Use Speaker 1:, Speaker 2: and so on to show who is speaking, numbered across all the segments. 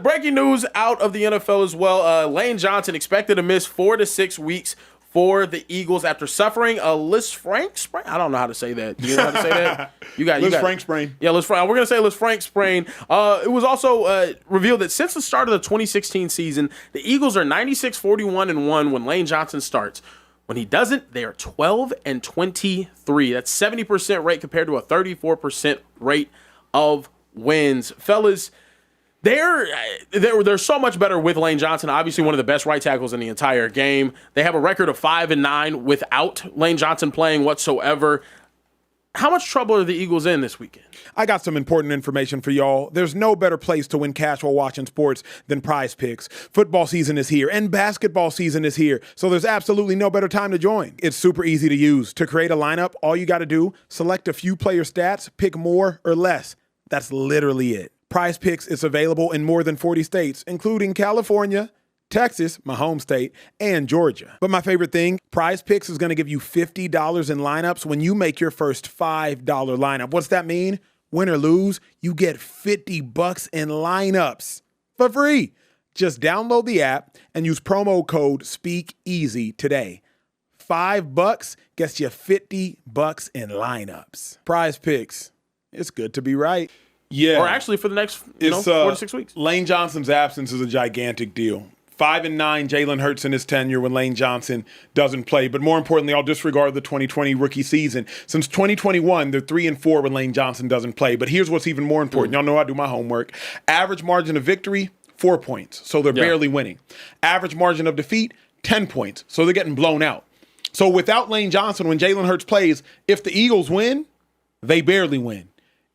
Speaker 1: breaking news out of the NFL as well. Lane Johnson expected to miss 4 to 6 weeks for the Eagles after suffering a Lisfranc sprain. I don't know how to say that. Do you know how to say that?
Speaker 2: Lisfranc sprain.
Speaker 1: Yeah, Lisfranc. We're going to say Lisfranc sprain. It was also revealed that since the start of the 2016 season, the Eagles are 96-41-1 when Lane Johnson starts. When he doesn't, they are 12-23. That's 70% rate compared to a 34% rate of wins. Fellas, they're so much better with Lane Johnson. Obviously, one of the best right tackles in the entire game. They have a record of 5-9 without Lane Johnson playing whatsoever. How much trouble are the Eagles in this weekend?
Speaker 2: I got some important information for y'all. There's no better place to win cash while watching sports than PrizePicks. Football season is here and basketball season is here, so there's absolutely no better time to join. It's super easy to use. To create a lineup, all you got to do, select a few player stats, pick more or less. That's literally it. PrizePicks is available in more than 40 states, including California, Texas, my home state, and Georgia. But my favorite thing, PrizePicks is going to give you $50 in lineups when you make your first $5 lineup. What's that mean? Win or lose, you get $50 in lineups for free. Just download the app and use promo code SpeakEasy today. $5 gets you $50 in lineups. PrizePicks. It's good to be right. Yeah.
Speaker 1: Or actually for the next 4 to 6 weeks.
Speaker 2: Lane Johnson's absence is a gigantic deal. 5-9 Jalen Hurts in his tenure when Lane Johnson doesn't play. But more importantly, I'll disregard the 2020 rookie season. Since 2021, they're 3-4 when Lane Johnson doesn't play. But here's what's even more important. Y'all know I do my homework. Average margin of victory, 4 points. So they're barely winning. Average margin of defeat, 10 points. So they're getting blown out. So without Lane Johnson, when Jalen Hurts plays, if the Eagles win, they barely win.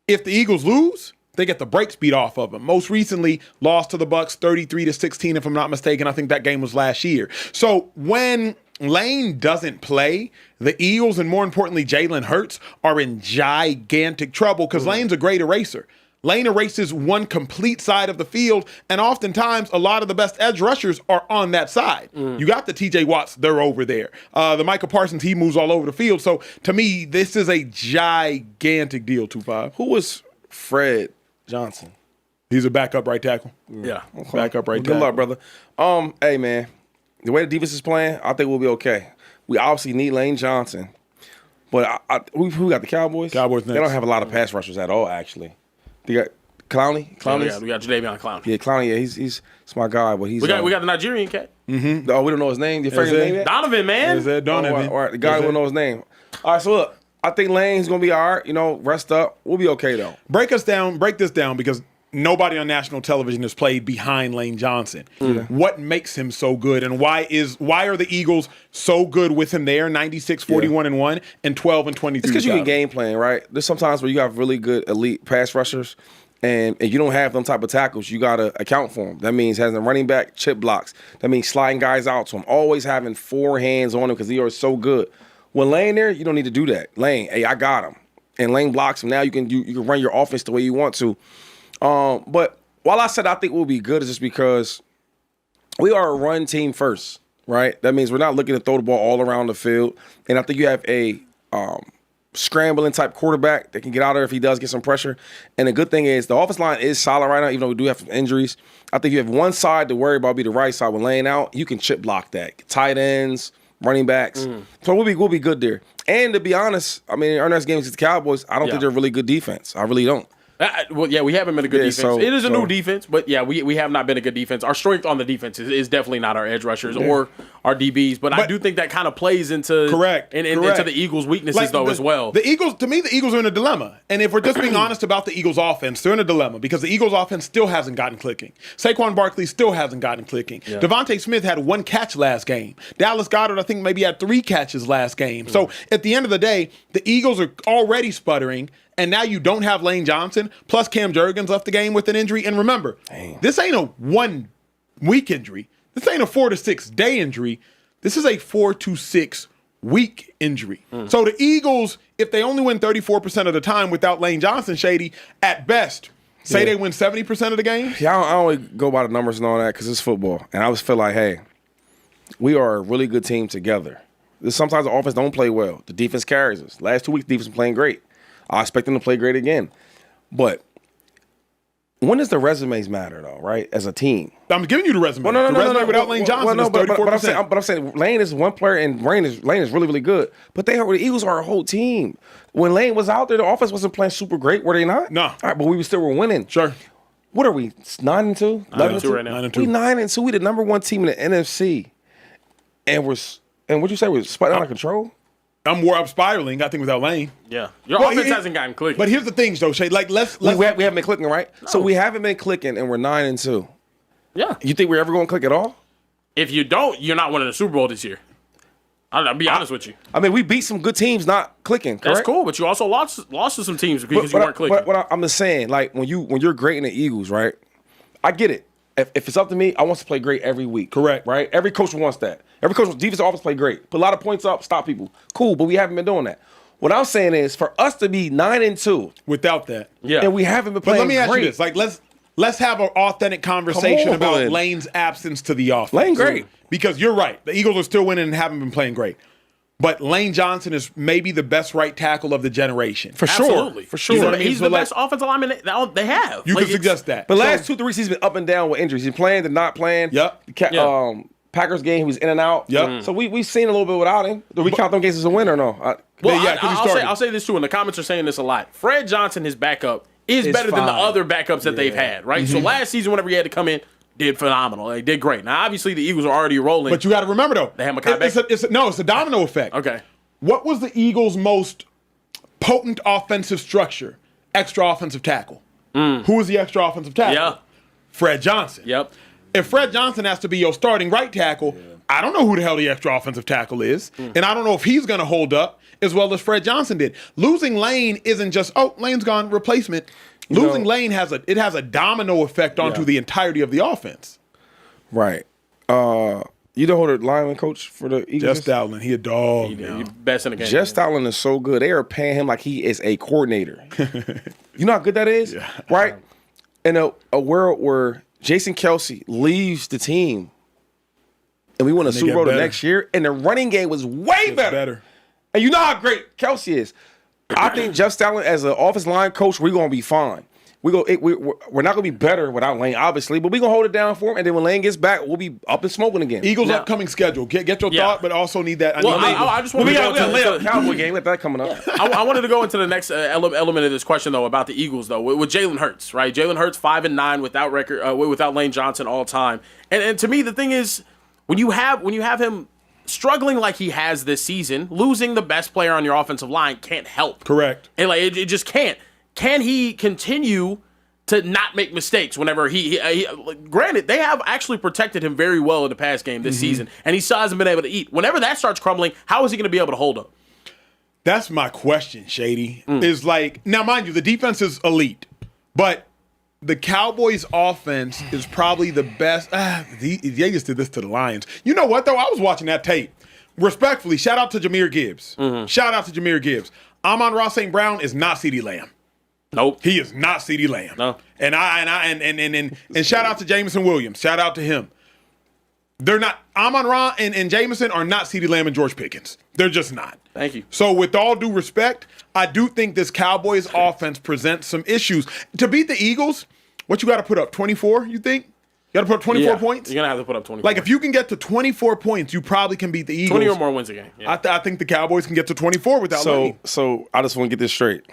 Speaker 2: If the Eagles lose, they get the break speed off of them. Most recently, lost to the Bucs 33-16, if I'm not mistaken. I think that game was last year. So when Lane doesn't play, the Eagles, and more importantly, Jalen Hurts, are in gigantic trouble because Lane's a great eraser. Lane erases one complete side of the field, and oftentimes a lot of the best edge rushers are on that side. You got the TJ Watts, they're over there. The Micah Parsons, he moves all over the field. So to me, this is a gigantic deal, 2-5.
Speaker 3: Who was Fred Johnson?
Speaker 2: He's a backup right tackle.
Speaker 1: Yeah.
Speaker 2: Okay. Backup right
Speaker 3: Good
Speaker 2: tackle.
Speaker 3: luck, brother. Hey, man, the way the defense is playing, I think we'll be okay. We obviously need Lane Johnson. But who got the Cowboys?
Speaker 2: Cowboys next.
Speaker 3: They don't have a lot of pass rushers at all, actually. They got Clowney.
Speaker 1: We got Jadeveon Clowney.
Speaker 3: Yeah, Clowney. Yeah, he's my guy, but he's
Speaker 1: we got the Nigerian cat.
Speaker 2: Mm-hmm.
Speaker 3: Oh, we don't know his name. Your friend's name yet?
Speaker 1: Donovan, man.
Speaker 2: Is that Donovan?
Speaker 3: All right, the guy don't know his name. All right, so look, I think Lane's gonna be all right. Rest up. We'll be okay though.
Speaker 2: Break this down because nobody on national television has played behind Lane Johnson. What makes him so good, and why are the Eagles so good with him there? 96-41-1 and 12-23.
Speaker 3: It's because you can game plan, right? There's sometimes where you have really good elite pass rushers, and you don't have them type of tackles. You gotta account for them. That means having a running back chip blocks. That means sliding guys out to him. Always having 4 hands on him because he is so good. When Lane there, you don't need to do that. Lane, hey, I got him, and Lane blocks him. Now you can run your offense the way you want to. But while I said I think we'll be good, it's just because we are a run team first, right? That means we're not looking to throw the ball all around the field. And I think you have a scrambling type quarterback that can get out there if he does get some pressure. And the good thing is the offensive line is solid right now, even though we do have some injuries. I think you have one side to worry about, be the right side. When laying out, you can chip block that. Tight ends, running backs. So we'll be good there. And to be honest, I mean, our next game against the Cowboys, I don't think they're a really good defense. I really don't.
Speaker 1: We haven't been a good defense. It is a new defense, but we have not been a good defense. Our strength on the defense is definitely not our edge rushers or our DBs, but I do think that kind of plays into into the Eagles' weaknesses as well.
Speaker 2: The Eagles, to me, the Eagles are in a dilemma, and if we're just being honest about the Eagles' offense, they're in a dilemma because the Eagles' offense still hasn't gotten clicking. Saquon Barkley still hasn't gotten clicking. Yeah. Devontae Smith had 1 catch last game. Dallas Goedert, I think, maybe had 3 catches last game. So at the end of the day, the Eagles are already sputtering. And now you don't have Lane Johnson, plus Cam Jurgens left the game with an injury. And remember, this ain't a 1-week injury. This ain't a 4 to 6 day injury. This is a 4 to 6 week injury. So the Eagles, if they only win 34% of the time without Lane Johnson, Shady, at best, say they win 70% of the game.
Speaker 3: Yeah, I don't really go by the numbers and all that because it's football. And I always feel like, hey, we are a really good team together. Sometimes the offense don't play well. The defense carries us. Last 2 weeks, the defense is playing great. I expect them to play great again. But when does the resumes matter though? Right, as a team.
Speaker 2: I'm giving you the resume. The resume without Lane Johnson is 34%.
Speaker 3: But I'm saying Lane is one player, and Lane is really, really good. But the Eagles are a whole team. When Lane was out there, the offense wasn't playing super great, were they not?
Speaker 2: No.
Speaker 3: All right, but we still were winning.
Speaker 2: Sure.
Speaker 3: What are we? 9-2?
Speaker 1: 9-2 right now.
Speaker 2: 9-2.
Speaker 3: We 9-2. We the number one team in the NFC, and what'd you say? We're spiraling out of control.
Speaker 2: I'm spiraling. I think without Lane.
Speaker 1: Yeah, your offense hasn't gotten clicking.
Speaker 2: But here's the thing, though, Shay. Like we
Speaker 3: haven't been clicking, right? No. So we haven't been clicking, and we're 9-2.
Speaker 1: Yeah.
Speaker 3: You think we're ever going to click at all?
Speaker 1: If you don't, you're not winning the Super Bowl this year. I'll be honest with you.
Speaker 3: I mean, we beat some good teams not clicking, correct?
Speaker 1: That's cool, but you also lost to some teams because you weren't clicking.
Speaker 3: But I'm just saying, like, when you're great in the Eagles, right? I get it. If it's up to me, I want to play great every week.
Speaker 2: Correct.
Speaker 3: Right? Every coach wants that. Every coach wants defensive offense play great. Put a lot of points up, stop people. Cool, but we haven't been doing that. What I'm saying is, for us to be 9-2,
Speaker 2: without that,
Speaker 3: and we haven't been playing
Speaker 2: But let me ask
Speaker 3: great.
Speaker 2: you this: like, let's have an authentic conversation about Lane's absence to the offense.
Speaker 3: Lane great.
Speaker 2: Because you're right, the Eagles are still winning and haven't been playing great. But Lane Johnson is maybe the best right tackle of the generation.
Speaker 3: For sure.
Speaker 1: Absolutely.
Speaker 3: For sure.
Speaker 2: You know what I mean?
Speaker 1: He's
Speaker 2: So,
Speaker 1: the
Speaker 2: like,
Speaker 1: best offensive lineman they have.
Speaker 2: You can suggest that.
Speaker 3: But last 2-3 seasons been up and down with injuries. He's playing, then not playing.
Speaker 2: Yep.
Speaker 3: Packers game, he was in and out.
Speaker 2: Yep.
Speaker 3: So we've seen a little bit without him. Do we count them games as a win or no?
Speaker 1: Well,
Speaker 2: yeah, 'cause he started.
Speaker 1: I'll say this too, and the comments are saying this a lot. Fred Johnson, his backup, is
Speaker 3: It's
Speaker 1: better than the
Speaker 3: fine.
Speaker 1: other backups that they've had, right? So last season, whenever he had to come in, did phenomenal. They did great. Now, obviously, the Eagles are already rolling.
Speaker 2: But you got to remember though,
Speaker 1: They have Makai
Speaker 2: it's a domino effect.
Speaker 1: Okay.
Speaker 2: What was the Eagles' most potent offensive structure? Extra offensive tackle. Who was the extra offensive tackle?
Speaker 1: Yeah.
Speaker 2: Fred Johnson.
Speaker 1: Yep.
Speaker 2: If Fred Johnson has to be your starting right tackle, I don't know who the hell the extra offensive tackle is. And I don't know if he's going to hold up as well as Fred Johnson did. Losing Lane isn't just, Lane's gone, replacement. Losing Lane has a domino effect onto the entirety of the offense.
Speaker 3: Right. You know who the lineman coach for the Eagles?
Speaker 2: Jeff Stoutland, he a dog.
Speaker 1: He's best in the game.
Speaker 3: Jeff Stoutland is so good. They are paying him like he is a coordinator. You know how good that is?
Speaker 2: Yeah.
Speaker 3: Right? In a world where Jason Kelsey leaves the team and we won a
Speaker 2: they
Speaker 3: Super
Speaker 2: get
Speaker 3: Bowl the
Speaker 2: better.
Speaker 3: next year, and the running game was way better. And you know how great Kelsey is. I think Jeff Stoutland as an offensive line coach, we're going to be fine. We're not going to be better without Lane, obviously, but we're going to hold it down for him, and then when Lane gets back, we'll be up and smoking again.
Speaker 2: Eagles'
Speaker 1: Now-
Speaker 2: upcoming schedule. Get your thought, but also need that.
Speaker 1: Well, I just want
Speaker 3: we
Speaker 1: to
Speaker 3: got
Speaker 1: go
Speaker 3: a
Speaker 1: into
Speaker 3: Cowboy game. Let that coming up.
Speaker 1: I wanted to go into the next element of this question though about the Eagles though with Jalen Hurts, right? Jalen Hurts 5-9 without Lane Johnson all time, and to me the thing is when you have him struggling like he has this season, losing the best player on your offensive line can't help.
Speaker 2: Correct.
Speaker 1: And like it just can't. Can he continue to not make mistakes whenever he granted, they have actually protected him very well in the past game this season, and he still hasn't been able to eat. Whenever that starts crumbling, how is he going to be able to hold up?
Speaker 2: That's my question, Shady. Is like, now mind you, the defense is elite, but the Cowboys offense is probably the best. They just did this to the Lions. You know what, though? I was watching that tape. Respectfully, shout out to Jahmyr Gibbs. Shout out to Jahmyr Gibbs. Amon-Ra St. Brown is not CeeDee Lamb.
Speaker 1: Nope.
Speaker 2: He is not CeeDee Lamb.
Speaker 1: No.
Speaker 2: And shout out to Jameson Williams. Shout out to him. They're not. Amon-Ra and Jameson are not CeeDee Lamb and George Pickens. They're just not.
Speaker 1: Thank you.
Speaker 2: So with all due respect, I do think this Cowboys offense presents some issues. To beat the Eagles, what you got to put up? 24, you think? You got to put up 24 points?
Speaker 1: You're going to have to put up 24.
Speaker 2: Like, if you can get to 24 points, you probably can beat the Eagles.
Speaker 1: 20 or more wins a game. Yeah.
Speaker 2: I think the Cowboys can get to 24 without Lane.
Speaker 3: So I just want to get this straight.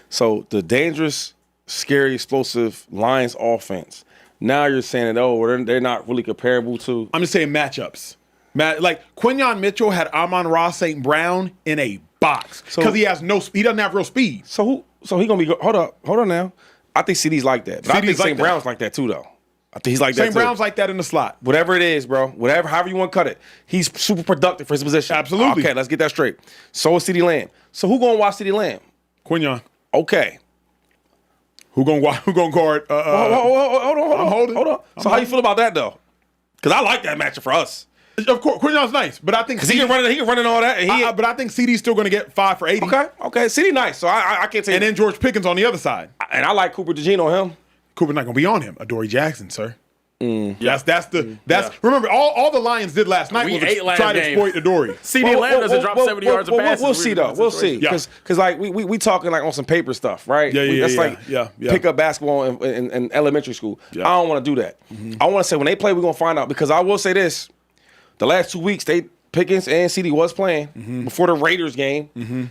Speaker 3: So the dangerous, scary, explosive Lions offense. Now you're saying that they're not really comparable to.
Speaker 2: I'm just saying matchups. Like Quinyon Mitchell had Amon-Ra St. Brown in a box because he has no. He doesn't have real speed.
Speaker 3: So he gonna be? Hold on now. I think CD's like that, but I think
Speaker 2: CD's like
Speaker 3: St.
Speaker 2: that.
Speaker 3: Brown's like that too, though. I think he's like that
Speaker 2: St.
Speaker 3: too.
Speaker 2: Brown's like that in the slot.
Speaker 3: Whatever it is, bro. However you want to cut it. He's super productive for his position.
Speaker 2: Absolutely.
Speaker 3: Okay, let's get that straight. So is CeeDee Lamb. So who gonna watch CeeDee Lamb?
Speaker 2: Quinyon.
Speaker 3: Okay.
Speaker 2: Who gonna guard?
Speaker 3: Hold on. So how you feel about that though? Because I like that matchup for us.
Speaker 2: Of course, Quinyon's nice, but I think
Speaker 3: Because he can run and all that. And
Speaker 2: but I think CD's still going to get 5 for 80.
Speaker 3: Okay. CD nice. So I can't take.
Speaker 2: And then George Pickens on the other side.
Speaker 3: And I like Cooper DeJean on him.
Speaker 2: Cooper's not going to be on him. Adoree Jackson, sir. Remember all the Lions did last night
Speaker 1: We
Speaker 2: was
Speaker 1: ate last
Speaker 2: try to
Speaker 1: game.
Speaker 2: exploit the Dory.
Speaker 1: CD Lamb doesn't drop 70 yards of passes.
Speaker 3: We'll see though. We'll see.
Speaker 2: Yeah.
Speaker 3: Because like we talking like on some paper stuff, right? That's like pick up basketball in elementary school.
Speaker 2: Yeah.
Speaker 3: I don't want to do that. I want to say when they play, we're gonna find out. Because I will say this: the last 2 weeks, Pickens and CD was playing before the Raiders game.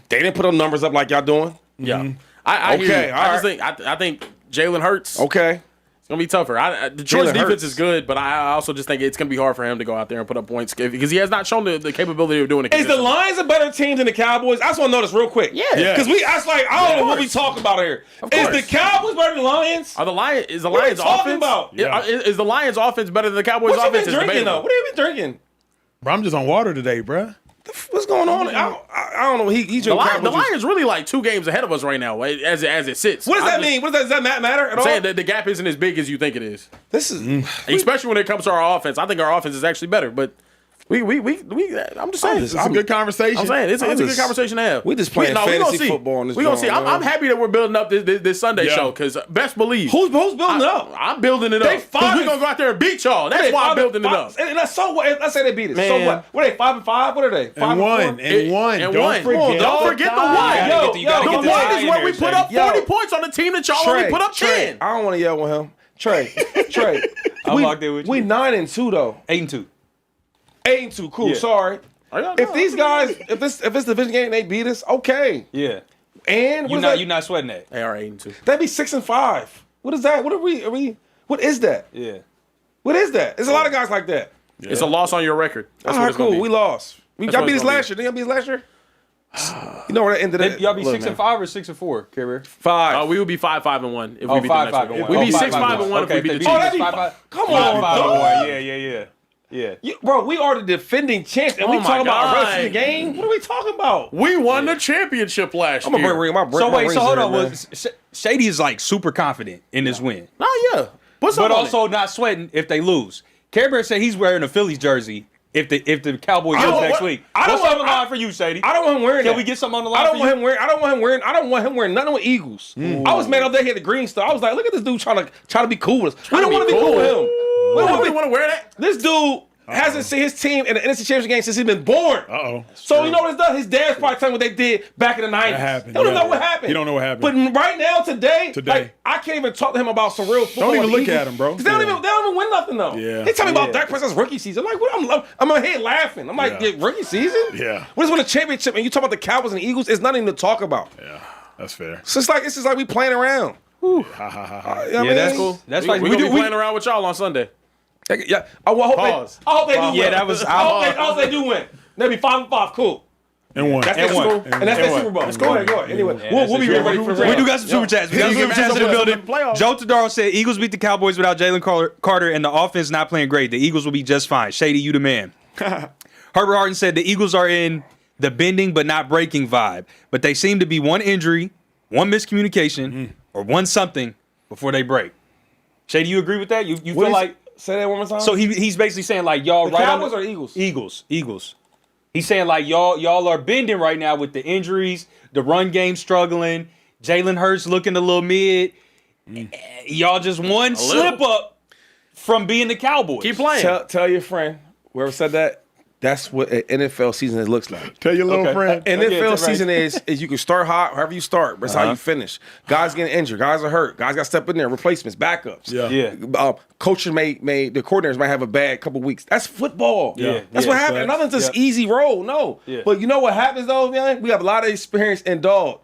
Speaker 3: They didn't put them numbers up like y'all doing.
Speaker 1: Yeah. I hear
Speaker 3: Okay,
Speaker 1: you.
Speaker 3: all
Speaker 1: I think Jalen Hurts.
Speaker 3: Okay.
Speaker 1: It's gonna be tougher. Detroit's
Speaker 3: Jalen
Speaker 1: defense
Speaker 3: Hurts.
Speaker 1: is good, but I also just think it's gonna be hard for him to go out there and put up points because he has not shown the capability of doing it.
Speaker 3: Is the
Speaker 1: consistently.
Speaker 3: Lions a better team than the Cowboys? I just want to know this real quick.
Speaker 1: Yeah.
Speaker 3: Because I don't know what we talking about here. Is the Cowboys better than the Lions?
Speaker 1: Is the Lions
Speaker 3: What are you talking
Speaker 1: offense?
Speaker 3: about?
Speaker 2: Yeah.
Speaker 1: Is the Lions offense better than the Cowboys
Speaker 3: What you
Speaker 1: offense?
Speaker 3: been
Speaker 1: Is
Speaker 3: drinking
Speaker 1: debatable.
Speaker 3: though? What have you been drinking?
Speaker 2: Bro, I'm just on water today, bro.
Speaker 3: What's going on? I don't know. He
Speaker 1: The
Speaker 3: drinking
Speaker 1: Lions,
Speaker 3: Cowboys.
Speaker 1: really like 2 games ahead of us right now as it sits.
Speaker 3: What does that mean? Does that matter at all?
Speaker 1: Saying that the gap isn't as big as you think it is,
Speaker 3: This is
Speaker 1: especially when it comes to our offense. I think our offense is actually better, but I'm just saying.
Speaker 2: It's a good conversation.
Speaker 1: I'm saying it's a good conversation to have.
Speaker 3: We just playing
Speaker 1: we
Speaker 3: fantasy
Speaker 1: gonna see.
Speaker 3: football on this
Speaker 1: We gonna see.
Speaker 3: joint,
Speaker 1: I'm
Speaker 3: man.
Speaker 1: happy that we're building up this Sunday
Speaker 2: Yeah.
Speaker 1: show because best believe
Speaker 3: who's building it up?
Speaker 1: I'm building it
Speaker 3: They
Speaker 1: up.
Speaker 3: five-
Speaker 1: We're gonna go out there and beat y'all. That's why I'm building it up.
Speaker 3: And that's so what? Let's say they beat us. So
Speaker 1: Man.
Speaker 3: what? What are they? 5-5? What are they? 5-4?
Speaker 2: And one.
Speaker 1: And
Speaker 2: Don't
Speaker 1: one.
Speaker 2: forget.
Speaker 1: Don't forget the one.
Speaker 3: Yo,
Speaker 4: You gotta
Speaker 1: The
Speaker 4: get
Speaker 1: one
Speaker 4: the tie
Speaker 1: is
Speaker 4: in
Speaker 1: where
Speaker 4: there,
Speaker 1: we put up
Speaker 4: Shady.
Speaker 1: 40 points on the team that y'all only put up 10.
Speaker 3: I don't want to yell with him. Trey.
Speaker 4: I'm locked in with you.
Speaker 3: We 9-2 though.
Speaker 4: 8-2.
Speaker 3: 8-2. Cool.
Speaker 4: Yeah.
Speaker 3: Sorry. If these guys, if it's division game, and they beat us. Okay.
Speaker 4: Yeah.
Speaker 3: And
Speaker 4: You're
Speaker 3: what is
Speaker 4: not sweating that.
Speaker 1: They are 8-2.
Speaker 3: That'd be 6-5. What is that? What are we? What is that?
Speaker 4: Yeah.
Speaker 3: What is that? There's a lot of guys like that.
Speaker 1: It's a loss on your record. That's
Speaker 3: All
Speaker 1: what
Speaker 3: right,
Speaker 1: it's gonna
Speaker 3: cool.
Speaker 1: be.
Speaker 3: We lost. Y'all
Speaker 1: what
Speaker 3: beat
Speaker 1: it's
Speaker 3: us
Speaker 1: gonna
Speaker 3: last year. Didn't y'all beat us last year? You know where the end of that?
Speaker 4: Y'all be
Speaker 3: Look,
Speaker 4: 6-5
Speaker 3: man.
Speaker 4: or 6-4, Care Bear?
Speaker 3: 5.
Speaker 1: We would be 5-5-1 if
Speaker 4: Oh,
Speaker 1: we beat the next
Speaker 4: 5-5
Speaker 1: one.
Speaker 4: and
Speaker 1: We'd
Speaker 4: one.
Speaker 1: be
Speaker 4: Oh,
Speaker 1: 6-5-1 if we
Speaker 4: okay,
Speaker 1: beat the
Speaker 4: if they
Speaker 1: Chiefs.
Speaker 3: that'd be
Speaker 4: 5-5.
Speaker 3: Come on,
Speaker 4: 5-5
Speaker 3: dog.
Speaker 4: and 1. Yeah.
Speaker 3: Bro, we are the defending champs, and we
Speaker 1: Oh my
Speaker 3: talking about
Speaker 1: God.
Speaker 3: rest of the game. What are we talking about?
Speaker 1: We won the championship last
Speaker 3: I'm gonna
Speaker 1: year.
Speaker 3: bring my
Speaker 4: So wait,
Speaker 3: rings
Speaker 4: so hold
Speaker 3: in
Speaker 4: on.
Speaker 3: here, man.
Speaker 4: Shady is like super confident in this win,
Speaker 1: Oh yeah,
Speaker 4: but also not sweating if they lose. Care Bear said he's wearing a Phillies jersey if the Cowboys
Speaker 3: I
Speaker 4: lose
Speaker 3: don't
Speaker 4: next
Speaker 3: want-
Speaker 4: week.
Speaker 3: I don't
Speaker 4: What's on the
Speaker 3: want-
Speaker 4: line for you, Shady?
Speaker 3: I don't want him wearing
Speaker 4: Can
Speaker 3: that.
Speaker 4: we get something on the line
Speaker 3: I don't
Speaker 4: for
Speaker 3: want
Speaker 4: you?
Speaker 3: him wearing. I don't want him wearing nothing with Eagles. I was mad all day he had the green stuff. I was like, look at this dude trying to be cool with us. We don't want to be cool with him.
Speaker 1: We don't really want to wear that.
Speaker 3: This dude hasn't seen his team in the NFC Championship game since he's been born.
Speaker 2: Uh-oh.
Speaker 3: So you know what it's done? His dad's probably telling him what they did back in the 90s.
Speaker 2: That happened,
Speaker 3: They don't
Speaker 2: yeah.
Speaker 3: know what happened.
Speaker 2: You don't know what happened.
Speaker 3: But right now, today,
Speaker 2: Today.
Speaker 3: like, I can't even talk to him about some real football.
Speaker 2: Don't even
Speaker 3: with the
Speaker 2: look at
Speaker 3: Eagles,
Speaker 2: him, bro.
Speaker 3: 'cause they don't even win nothing though.
Speaker 2: Yeah.
Speaker 3: They tell me about
Speaker 4: Yeah.
Speaker 3: Dak Prescott's rookie season. I'm like, what? I'm in here laughing. I'm like,
Speaker 2: Yeah.
Speaker 3: yeah, rookie season?
Speaker 2: Yeah.
Speaker 3: We just won a championship, and you talk about the Cowboys and the Eagles. It's nothing to talk about.
Speaker 2: Yeah, that's fair.
Speaker 3: So it's just like we playing around.
Speaker 2: Ha ha ha ha.
Speaker 3: You know what I mean?
Speaker 4: that's cool. That's like
Speaker 1: we gonna be playing around with y'all on Sunday.
Speaker 3: Yeah. I hope
Speaker 1: Pause.
Speaker 3: I hope they do win.
Speaker 4: Yeah, that was-
Speaker 3: I hope they do win. They'll be 5-5. Cool.
Speaker 2: And one.
Speaker 3: That's
Speaker 4: And
Speaker 3: their
Speaker 4: one.
Speaker 3: Super Bowl. And that's their Super Bowl. Go ahead. Anyway, we'll be ready for
Speaker 4: We
Speaker 3: real.
Speaker 4: do got some super chats. We got some super chats in the building.
Speaker 1: Playoffs.
Speaker 4: Joe Tadaro said Eagles beat the Cowboys without Jalen Carter and the offense not playing great. The Eagles will be just fine. Shady, you the man. Herbert Harden said the Eagles are in the bending but not breaking vibe, but they seem to be one injury, one miscommunication, or one something before they break. Shady, you agree with that? You feel like
Speaker 3: Say that one more time.
Speaker 4: so he's basically saying like y'all
Speaker 3: The
Speaker 4: right
Speaker 3: Cowboys
Speaker 4: on
Speaker 3: or Eagles?
Speaker 4: Eagles. He's saying like y'all are bending right now with the injuries, the run game struggling, Jalen Hurts looking a little mid. Y'all just one slip up from being the Cowboys.
Speaker 1: Keep playing.
Speaker 3: Tell your friend, whoever said that, that's what an NFL season looks like.
Speaker 2: Tell your little friend.
Speaker 3: NFL season is you can start hot, however you start, but it's how you finish. Guys getting injured, guys are hurt, guys got to step in there, replacements, backups.
Speaker 4: Yeah.
Speaker 3: Coaches the coordinators might have a bad couple weeks. That's football.
Speaker 4: Yeah.
Speaker 3: That's
Speaker 4: Yeah,
Speaker 3: what happens. Nothing's just easy roll. No.
Speaker 4: Yeah.
Speaker 3: But you know what happens though, man? We have a lot of experience in dog.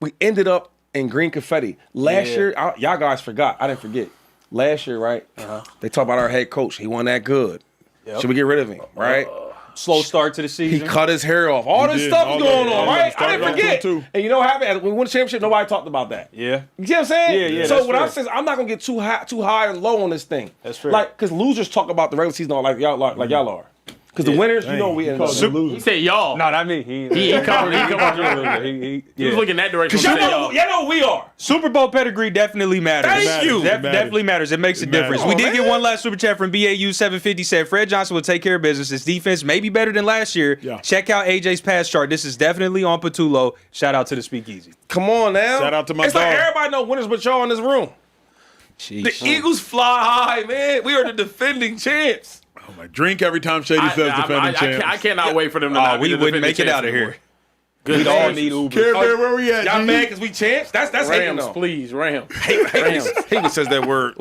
Speaker 3: We ended up in green confetti. Last year, y'all guys forgot. I didn't forget. Last year, right? They talk about our head coach. He wasn't that good. Should we get rid of him? Right?
Speaker 4: Slow start to the
Speaker 3: He
Speaker 4: season.
Speaker 3: cut his hair off. All this
Speaker 2: did.
Speaker 3: stuff
Speaker 2: All
Speaker 3: is going
Speaker 2: that.
Speaker 3: on,
Speaker 2: Yeah,
Speaker 3: right? I
Speaker 2: started
Speaker 3: didn't
Speaker 2: off
Speaker 3: forget.
Speaker 2: too.
Speaker 3: And you know what happened? When we won the championship, nobody talked about that.
Speaker 4: Yeah.
Speaker 3: You see what I'm saying?
Speaker 4: Yeah,
Speaker 3: So
Speaker 4: that's
Speaker 3: what I'm
Speaker 4: fair.
Speaker 3: saying is I'm not gonna get too high and low on this thing.
Speaker 4: That's fair.
Speaker 3: Like, because losers talk about the regular season like y'all are. Because the winners, you know, we end up.
Speaker 1: He said y'all.
Speaker 4: No, not me. He
Speaker 1: covered. He covered.
Speaker 4: He
Speaker 1: He was looking that direction.
Speaker 3: Because
Speaker 1: He said
Speaker 3: y'all know we are.
Speaker 4: Super Bowl pedigree definitely matters.
Speaker 3: Thank you.
Speaker 4: Definitely matters. It makes a difference. We did get one last super chat from BAU 750. Said Fred Johnson will take care of business. His defense may be better than last year.
Speaker 2: Yeah.
Speaker 4: Check out AJ's pass chart. This is definitely on Patullo. Shout out to the Speakeasy.
Speaker 3: Come on now.
Speaker 2: Shout out to my
Speaker 3: It's like
Speaker 2: dog.
Speaker 3: everybody know winners but y'all in this room. The Eagles fly high, man. We are the defending champs.
Speaker 2: Oh my! Drink every time Shady says defending champs.
Speaker 1: I cannot wait for them to not be
Speaker 4: we
Speaker 1: the
Speaker 4: wouldn't
Speaker 1: defending
Speaker 4: make it
Speaker 1: champs
Speaker 4: out of
Speaker 1: anymore.
Speaker 4: here.
Speaker 1: Good
Speaker 4: We'd all
Speaker 1: Rams.
Speaker 4: need Uber.
Speaker 2: Care Bear, where we at?
Speaker 3: Y'all
Speaker 2: G?
Speaker 3: mad because we champs? That's hating
Speaker 1: Rams,
Speaker 3: though.
Speaker 1: please, Rams.
Speaker 3: Hate says that word.